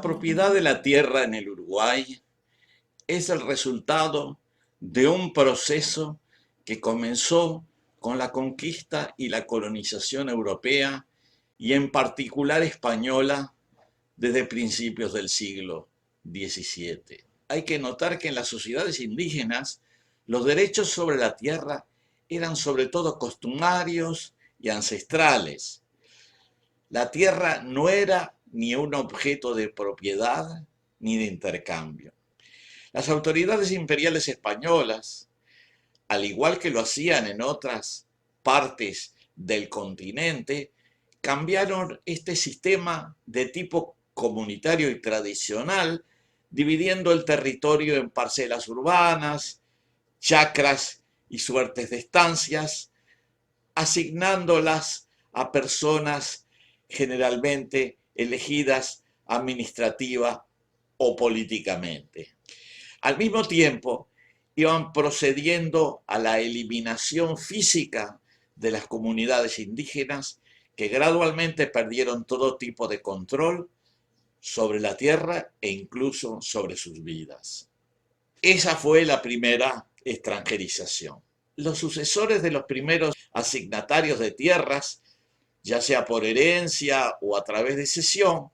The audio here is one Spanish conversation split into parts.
propiedad de la tierra en el Uruguay es el resultado de un proceso que comenzó con la conquista y la colonización europea y en particular española desde principios del siglo XVII. Hay que notar que en las sociedades indígenas los derechos sobre la tierra eran sobre todo costumarios y ancestrales. La tierra no era ni un objeto de propiedad ni de intercambio. Las autoridades imperiales españolas, al igual que lo hacían en otras partes del continente, cambiaron este sistema de tipo comunitario y tradicional, dividiendo el territorio en parcelas urbanas, chacras y suertes de estancias, asignándolas a personas generalmente elegidas administrativa o políticamente. Al mismo tiempo, iban procediendo a la eliminación física de las comunidades indígenas que gradualmente perdieron todo tipo de control sobre la tierra e incluso sobre sus vidas. Esa fue la primera extranjerización. Los sucesores de los primeros asignatarios de tierras, ya sea por herencia o a través de cesión,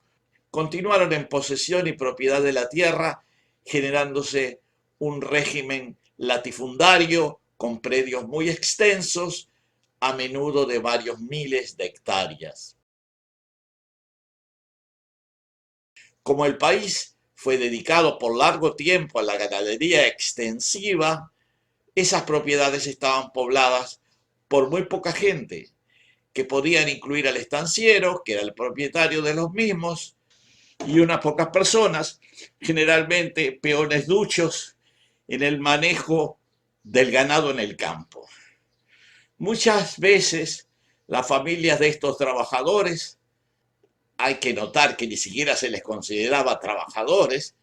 continuaron en posesión y propiedad de la tierra, generándose un régimen latifundario con predios muy extensos, a menudo de varios miles de hectáreas. Como el país fue dedicado por largo tiempo a la ganadería extensiva, esas propiedades estaban pobladas por muy poca gente, que podían incluir al estanciero, que era el propietario de los mismos, y unas pocas personas, generalmente peones duchos, en el manejo del ganado en el campo. Muchas veces las familias de estos trabajadores, hay que notar que ni siquiera se les consideraba trabajadores,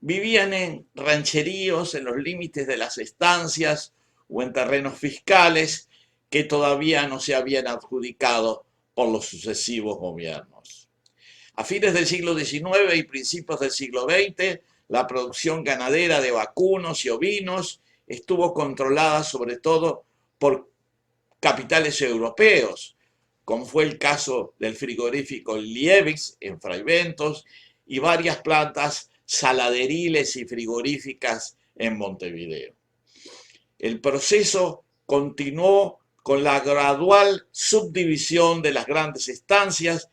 vivían en rancheríos en los límites de las estancias o en terrenos fiscales que todavía no se habían adjudicado por los sucesivos gobiernos. A fines del siglo XIX y principios del siglo XX, la producción ganadera de vacunos y ovinos estuvo controlada sobre todo por capitales europeos, como fue el caso del frigorífico Liebig en Fraiventos y varias plantas saladeriles y frigoríficas en Montevideo. El proceso continuó con la gradual subdivisión de las grandes estancias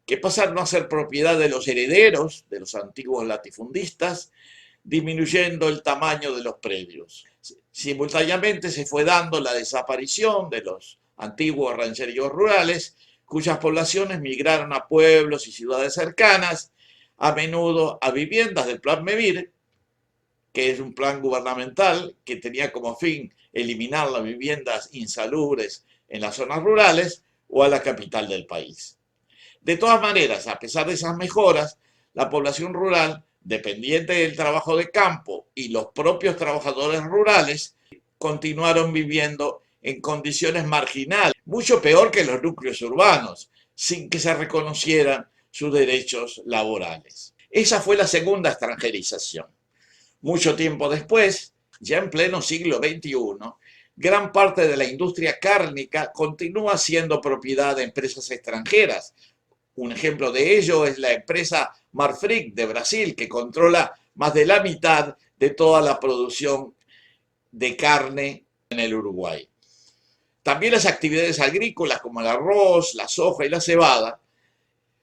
que pasaron a ser propiedad de los herederos de los antiguos latifundistas, disminuyendo el tamaño de los predios. Simultáneamente se fue dando la desaparición de los antiguos rancheríos rurales, cuyas poblaciones migraron a pueblos y ciudades cercanas, a menudo a viviendas del Plan MEVIR, que es un plan gubernamental que tenía como fin eliminar las viviendas insalubres en las zonas rurales o a la capital del país. De todas maneras, a pesar de esas mejoras, la población rural, dependiente del trabajo de campo y los propios trabajadores rurales, continuaron viviendo en condiciones marginales, mucho peor que los núcleos urbanos, sin que se reconocieran sus derechos laborales. Esa fue la segunda extranjerización. Mucho tiempo después, ya en pleno siglo XXI, gran parte de la industria cárnica continúa siendo propiedad de empresas extranjeras. Un ejemplo de ello es la empresa Marfrig de Brasil, que controla más de la mitad de toda la producción de carne en el Uruguay. También las actividades agrícolas como el arroz, la soja y la cebada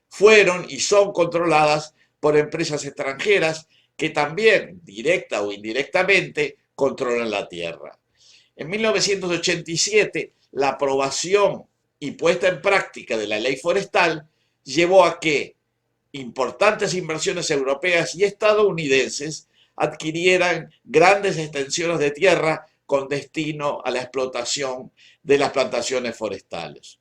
fueron y son controladas por empresas extranjeras que también, directa o indirectamente, controlan la tierra. En 1987, la aprobación y puesta en práctica de la ley forestal llevó a que importantes inversiones europeas y estadounidenses adquirieran grandes extensiones de tierra con destino a la explotación de las plantaciones forestales.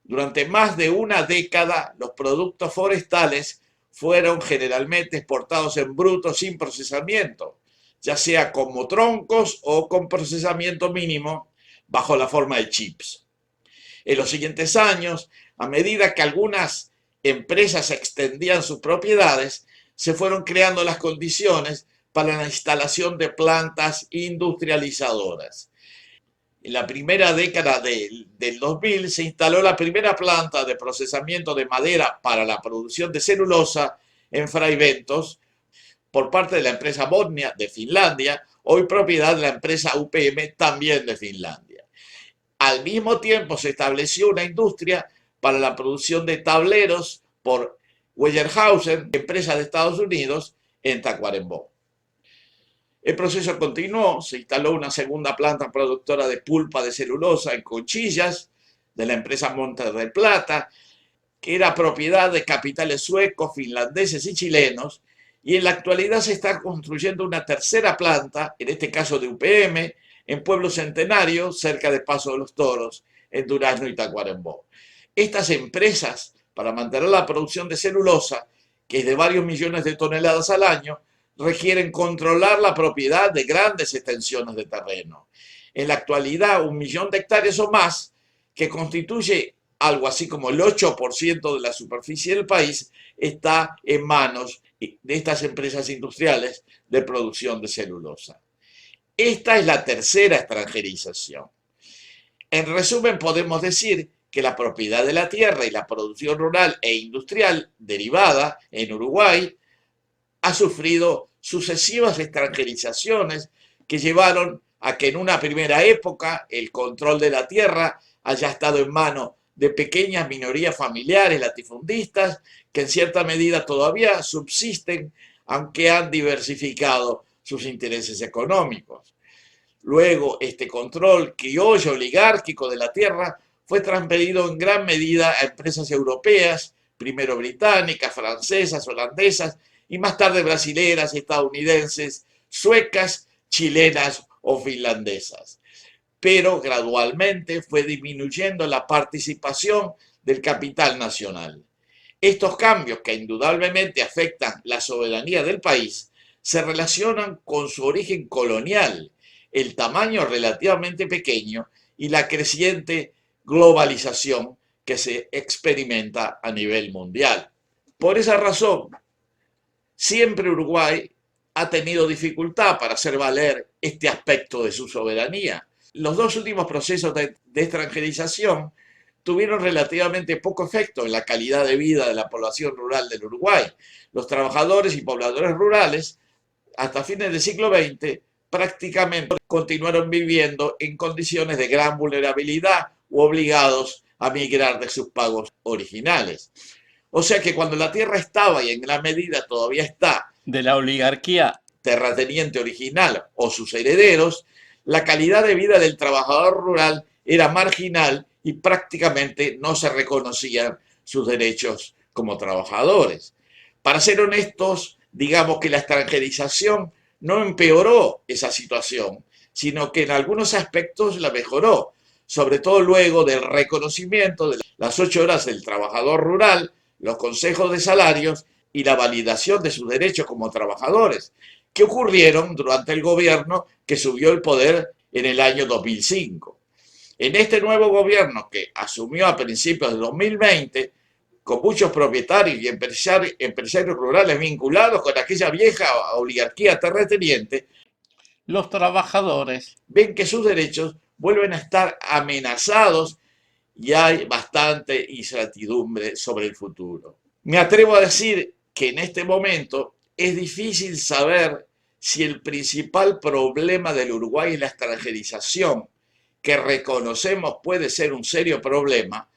Durante más de una década, los productos forestales fueron generalmente exportados en bruto sin procesamiento, ya sea como troncos o con procesamiento mínimo bajo la forma de chips. En los siguientes años, a medida que algunas empresas extendían sus propiedades, se fueron creando las condiciones para la instalación de plantas industrializadoras. En la primera década del 2000 se instaló la primera planta de procesamiento de madera para la producción de celulosa en Fray Bentos por parte de la empresa Botnia de Finlandia, hoy propiedad de la empresa UPM también de Finlandia. Al mismo tiempo se estableció una industria para la producción de tableros por Weyerhaeuser, empresa de Estados Unidos, en Tacuarembó. El proceso continuó, se instaló una segunda planta productora de pulpa de celulosa en Conchillas, de la empresa Montes del Plata, que era propiedad de capitales suecos, finlandeses y chilenos, y en la actualidad se está construyendo una tercera planta, en este caso de UPM, en Pueblo Centenario, cerca de Paso de los Toros, en Durazno y Tacuarembó. Estas empresas, para mantener la producción de celulosa, que es de varios millones de toneladas al año, requieren controlar la propiedad de grandes extensiones de terreno. En la actualidad, 1 millón de hectáreas o más, que constituye algo así como el 8% de la superficie del país, está en manos de estas empresas industriales de producción de celulosa. Esta es la tercera extranjerización. En resumen, podemos decir que la propiedad de la tierra y la producción rural e industrial derivada en Uruguay ha sufrido sucesivas extranjerizaciones que llevaron a que en una primera época el control de la tierra haya estado en manos de pequeñas minorías familiares latifundistas que en cierta medida todavía subsisten, aunque han diversificado sus intereses económicos. Luego, este control criollo oligárquico de la tierra fue transferido en gran medida a empresas europeas, primero británicas, francesas, holandesas, y más tarde brasileras, estadounidenses, suecas, chilenas o finlandesas. Pero gradualmente fue disminuyendo la participación del capital nacional. Estos cambios, que indudablemente afectan la soberanía del país, se relacionan con su origen colonial, el tamaño relativamente pequeño y la creciente globalización que se experimenta a nivel mundial. Por esa razón, siempre Uruguay ha tenido dificultad para hacer valer este aspecto de su soberanía. Los dos últimos procesos de extranjerización tuvieron relativamente poco efecto en la calidad de vida de la población rural del Uruguay. Los trabajadores y pobladores rurales, hasta fines del siglo XX, prácticamente continuaron viviendo en condiciones de gran vulnerabilidad u obligados a migrar de sus pagos originales. O sea que cuando la tierra estaba, y en gran medida todavía está, de la oligarquía terrateniente original o sus herederos, la calidad de vida del trabajador rural era marginal y prácticamente no se reconocían sus derechos como trabajadores. Para ser honestos, digamos que la extranjerización no empeoró esa situación, sino que en algunos aspectos la mejoró, sobre todo luego del reconocimiento de las 8 horas del trabajador rural, los consejos de salarios y la validación de sus derechos como trabajadores, que ocurrieron durante el gobierno que subió el poder en el año 2005. En este nuevo gobierno que asumió a principios de 2020, con muchos propietarios y empresarios rurales vinculados con aquella vieja oligarquía terrateniente, los trabajadores ven que sus derechos vuelven a estar amenazados y hay bastante incertidumbre sobre el futuro. Me atrevo a decir que en este momento es difícil saber si el principal problema del Uruguay es la extranjerización, que reconocemos puede ser un serio problema,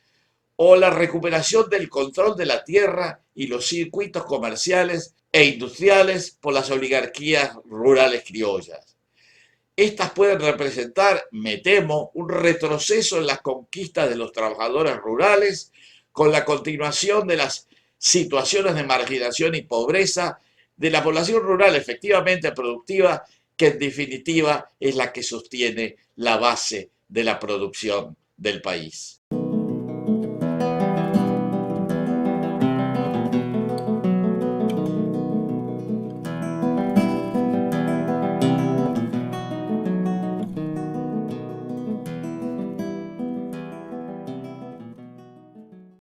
o la recuperación del control de la tierra y los circuitos comerciales e industriales por las oligarquías rurales criollas. Estas pueden representar, me temo, un retroceso en las conquistas de los trabajadores rurales, con la continuación de las situaciones de marginación y pobreza de la población rural efectivamente productiva, que en definitiva es la que sostiene la base de la producción del país.